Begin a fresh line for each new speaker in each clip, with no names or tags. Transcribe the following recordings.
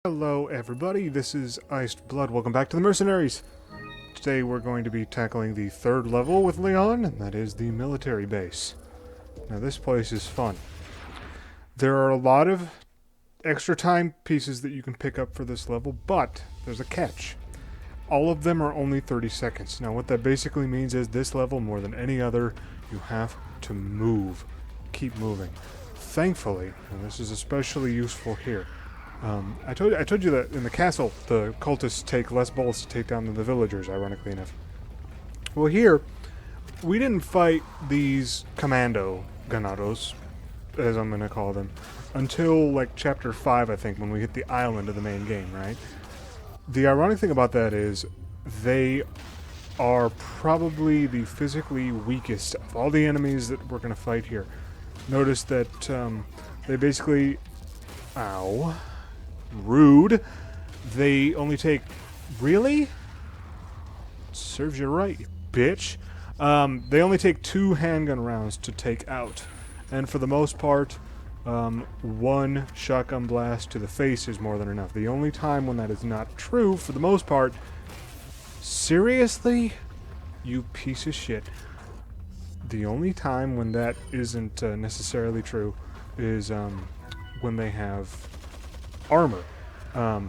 Hello everybody, this is Iced Blood. Welcome back to the Mercenaries. Today we're going to be tackling the third level with Leon, and that is the military base. Now this place is fun. There are a lot of extra time pieces that you can pick up for this level, but there's a catch. All of them are only 30 seconds. Now what that basically means is this level, more than any other, you have to move. Keep moving. Thankfully, and this is especially useful here, I told you that in the castle, the cultists take less bullets to take down than the villagers, ironically enough. Well, here, we didn't fight these commando ganados, as I'm going to call them, until, like, Chapter 5, I think, when we hit the island of the main game, right? The ironic thing about that is, they are probably the physically weakest of all the enemies that we're going to fight here. Notice that, they basically... Ow... Rude. They only take... Really? Serves you right, you bitch. They only take 2 handgun rounds to take out. And for the most part, 1 shotgun blast to the face is more than enough. The only time when that is not true, for the most part... Seriously? You piece of shit. The only time when that isn't necessarily true is when they have... armor. I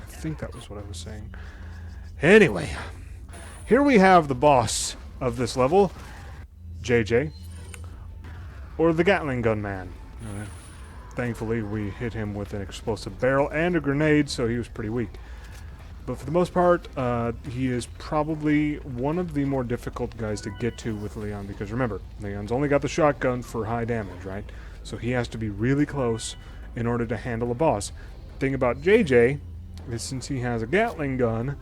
think that was what I was saying. Anyway, here we have the boss of this level, JJ, or the Gatling gun man. Thankfully, we hit him with an explosive barrel and a grenade, so he was pretty weak. But for the most part, he is probably one of the more difficult guys to get to with Leon, because remember, Leon's only got the shotgun for high damage, right? So he has to be really close in order to handle a boss. Thing about JJ is since he has a Gatling gun,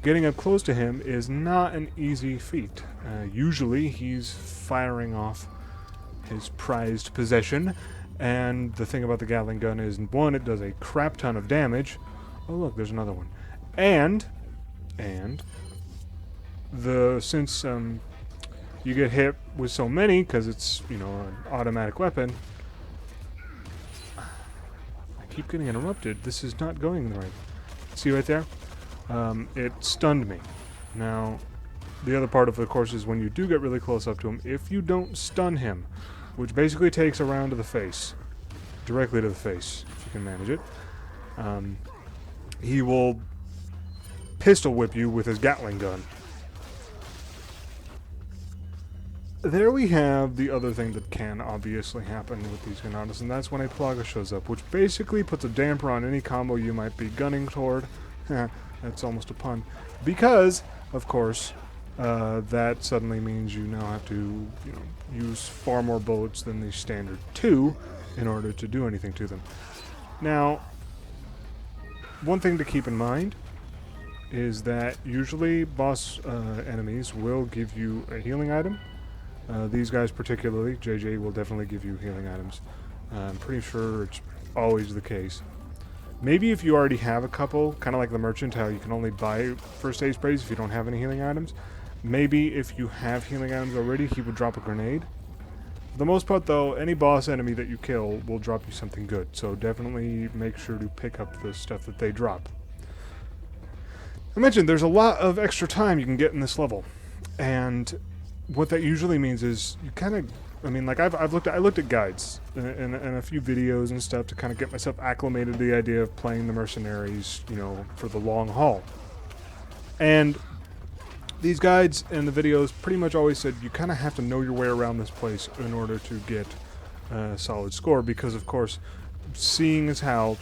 getting up close to him is not an easy feat. Usually he's firing off his prized possession, and the thing about the Gatling gun is, 1, it does a crap ton of damage. Oh look, there's another one. And since you get hit with so many, because it's, you know, an automatic weapon, keep getting interrupted. This is not going the right. See right there? It stunned me. Now, the other part of the course is when you do get really close up to him, if you don't stun him, which basically takes a round to the face, directly to the face, if you can manage it, he will pistol whip you with his Gatling gun. There we have the other thing that can obviously happen with these Ganados, and that's when a Plaga shows up, which basically puts a damper on any combo you might be gunning toward. That's almost a pun. Because, of course, that suddenly means you now have to, use far more bullets than the standard 2 in order to do anything to them. Now, one thing to keep in mind is that usually boss enemies will give you a healing item. These guys particularly, JJ will definitely give you healing items. I'm pretty sure it's always the case. Maybe if you already have a couple, kind of like the merchant, how you can only buy first aid sprays if you don't have any healing items. Maybe if you have healing items already, he would drop a grenade. For the most part though, any boss enemy that you kill will drop you something good, so definitely make sure to pick up the stuff that they drop. I mentioned there's a lot of extra time you can get in this level, and what that usually means is you kind of, I looked at guides and a few videos and stuff to kind of get myself acclimated to the idea of playing the Mercenaries, for the long haul. And these guides and the videos pretty much always said you kind of have to know your way around this place in order to get a solid score, because of course, seeing as how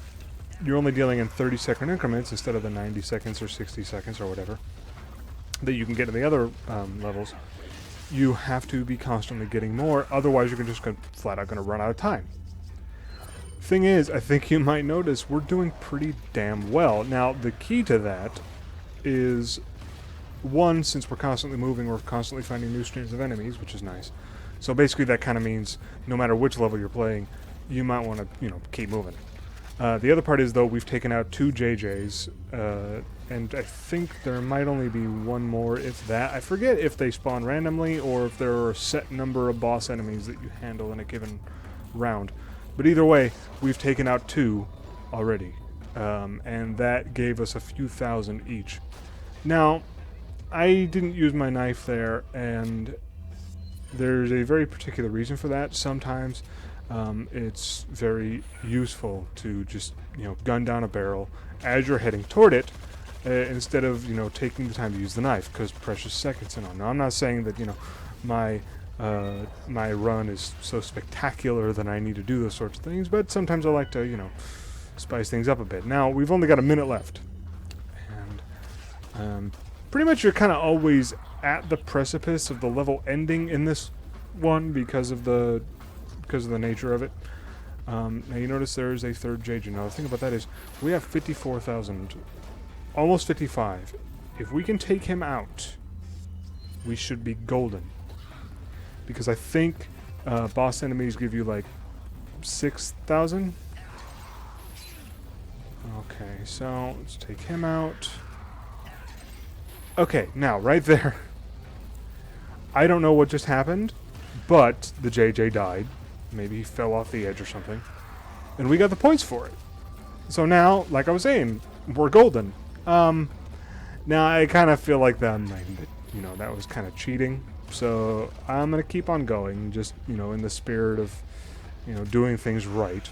you're only dealing in 30-second increments instead of the 90 seconds or 60 seconds or whatever that you can get in the other levels, you have to be constantly getting more, otherwise you're just flat out going to run out of time. Thing is, I think you might notice we're doing pretty damn well. Now, the key to that is, 1, since we're constantly moving, we're constantly finding new streams of enemies, which is nice. So basically that kind of means no matter which level you're playing, you might want to, keep moving. The other part is, though, we've taken out 2 JJs, and I think there might only be 1 more, if that. I forget if they spawn randomly or if there are a set number of boss enemies that you handle in a given round. But either way, we've taken out 2 already. and that gave us a few thousand each. Now, I didn't use my knife there, and there's a very particular reason for that. Sometimes it's very useful to just, gun down a barrel as you're heading toward it, instead of, taking the time to use the knife, because precious seconds and all. Now, I'm not saying that, my my run is so spectacular that I need to do those sorts of things, but sometimes I like to, spice things up a bit. Now, we've only got a minute left, and pretty much you're kind of always at the precipice of the level ending in this one because of the nature of it. Now you notice there is a third JJ. Now the thing about that is we have 54,000, almost 55. If we can take him out, we should be golden. Because I think boss enemies give you like 6,000. Okay, so let's take him out. Okay, now right there. I don't know what just happened, but the JJ died. Maybe he fell off the edge or something. And we got the points for it. So now, like I was saying, we're golden. Now I kind of feel like that was kind of cheating. So I'm going to keep on going, just, in the spirit of, doing things right.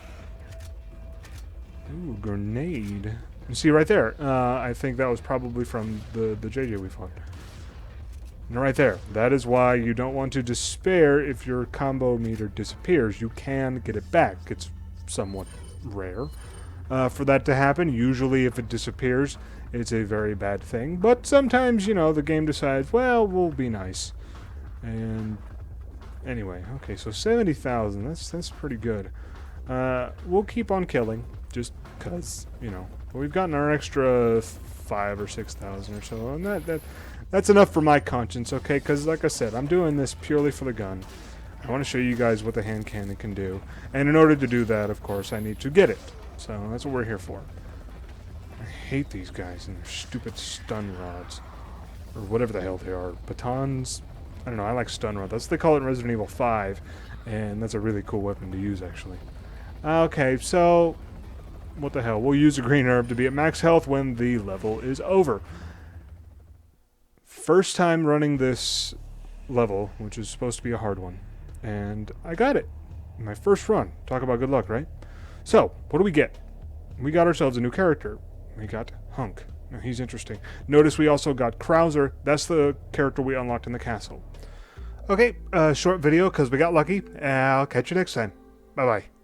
Ooh, grenade. You see right there, I think that was probably from the JJ we fought. And right there, that is why you don't want to despair if your combo meter disappears. You can get it back. It's somewhat rare for that to happen. Usually if it disappears, it's a very bad thing. But sometimes, the game decides, well, we'll be nice. And anyway, okay, so 70,000, that's pretty good. We'll keep on killing, just because, we've gotten our extra 5,000 or 6,000 or so, and that's enough for my conscience, okay? Because, like I said, I'm doing this purely for the gun. I want to show you guys what the hand cannon can do. And in order to do that, of course, I need to get it. So that's what we're here for. I hate these guys and their stupid stun rods. Or whatever the hell they are. Batons? I don't know, I like stun rods. That's what they call it in Resident Evil 5. And that's a really cool weapon to use, actually. Okay, so what the hell? We'll use a green herb to be at max health when the level is over. First time running this level, which is supposed to be a hard one, and I got it. My first run. Talk about good luck, right? So, what do we get? We got ourselves a new character. We got Hunk. Now, he's interesting. Notice we also got Krauser. That's the character we unlocked in the castle. Okay, short video because we got lucky. I'll catch you next time. Bye-bye.